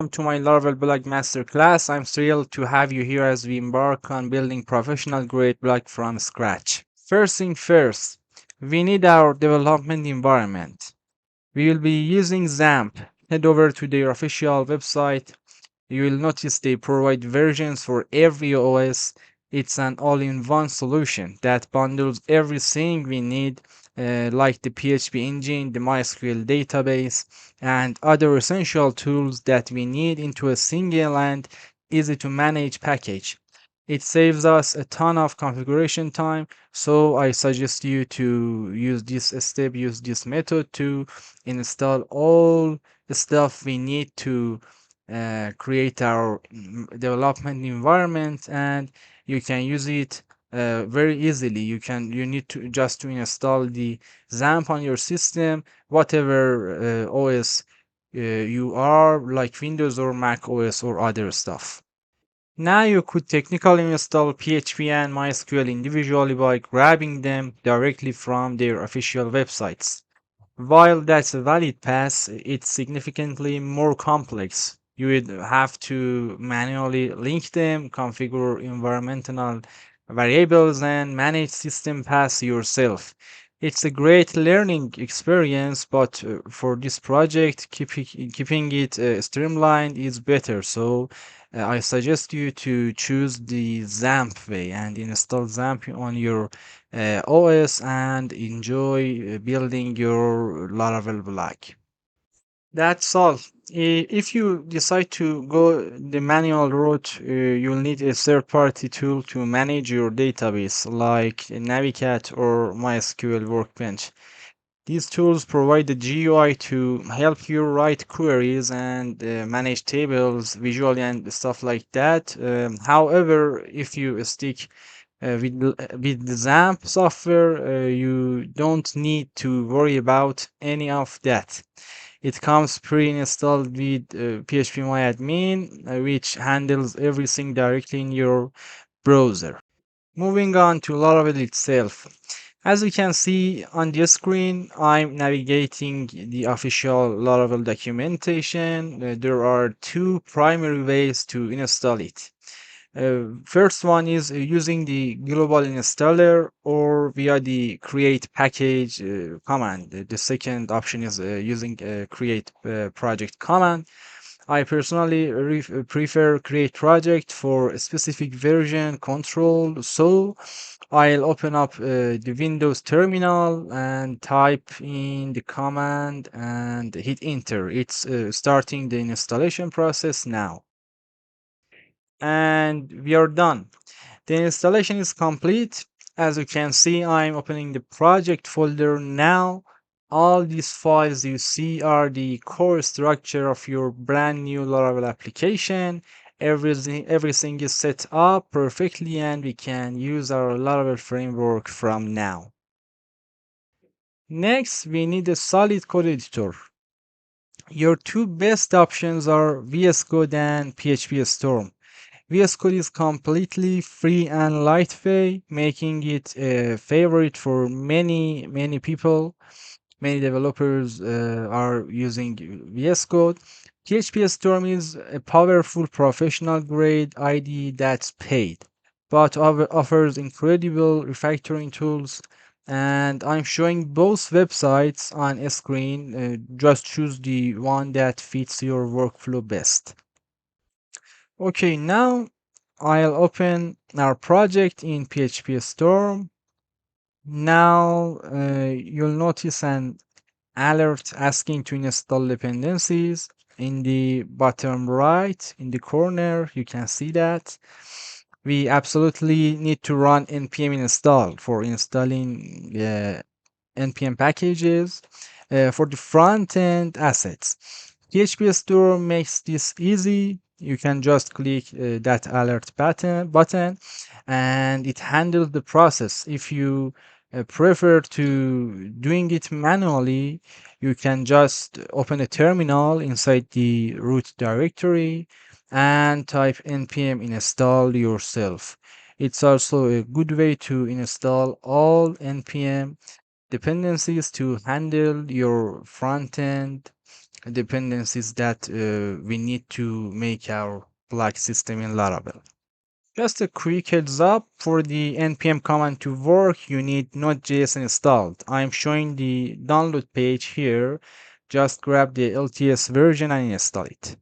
Welcome to my Laravel blog masterclass. I'm thrilled to have you here as we embark on building professional grade blog from scratch. First thing first, we need our development environment. We will be using XAMPP. Head over to their official website. You will notice they provide versions for every OS. It's an all-in-one solution that bundles everything we need, like the PHP engine, the MySQL database, and other essential tools that we need into a single and easy to manage package. It saves us a ton of configuration time, so I suggest you to use this method to install all the stuff we need to create our development environment, and you can use it very easily. You need to just to install the XAMPP on your system, whatever OS you are, like Windows or Mac OS or other stuff. Now you could technically install PHP and MySQL individually by grabbing them directly from their official websites. While that's a valid path, it's significantly more complex. You would have to manually link them, configure environmental variables, and manage system paths yourself. It's a great learning experience, but for this project, keeping it streamlined is better. So I suggest you to choose the XAMPP way and install XAMPP on your OS and enjoy building your Laravel blog. That's all. If you decide to go the manual route, you'll need a third-party tool to manage your database, like Navicat or MySQL Workbench. These tools provide the GUI to help you write queries and manage tables visually and stuff like that. However, if you stick with the XAMPP software, you don't need to worry about any of that. It comes pre-installed with phpMyAdmin, which handles everything directly in your browser. Moving on to Laravel itself. As you can see on the screen, I'm navigating the official Laravel documentation. There are two primary ways to install it. First one is using the global installer or via the create package command. The second option is using create project command. I personally prefer create project for a specific version control. So I'll open up the Windows terminal and type in the command and hit enter. It's starting the installation process now. And we are done. The installation is complete. As you can see, I'm opening the project folder now. All these files you see are the core structure of your brand new Laravel application. Everything is set up perfectly, and we can use our Laravel framework from now. Next, we need a solid code editor. Your two best options are VS Code and PhpStorm. VS Code is completely free and lightweight, making it a favorite for many people. Many developers are using VS Code. PhpStorm is a powerful professional grade IDE that's paid, but offers incredible refactoring tools. And I'm showing both websites on a screen. Just choose the one that fits your workflow best. Okay, now I'll open our project in PhpStorm. Now you'll notice an alert asking to install dependencies in the bottom right in the corner. You can see that. We absolutely need to run npm install for installing npm packages for the front end assets. PhpStorm makes this easy. You can just click that alert button and it handles the process. If you prefer to doing it manually, you can just open a terminal inside the root directory and type npm install yourself. It's also a good way to install all npm dependencies to handle your front end dependencies that we need to make our system in Laravel. Just a quick heads up, for the npm command to work, you need Node.js installed. I'm showing the download page here. Just grab the LTS version and install it.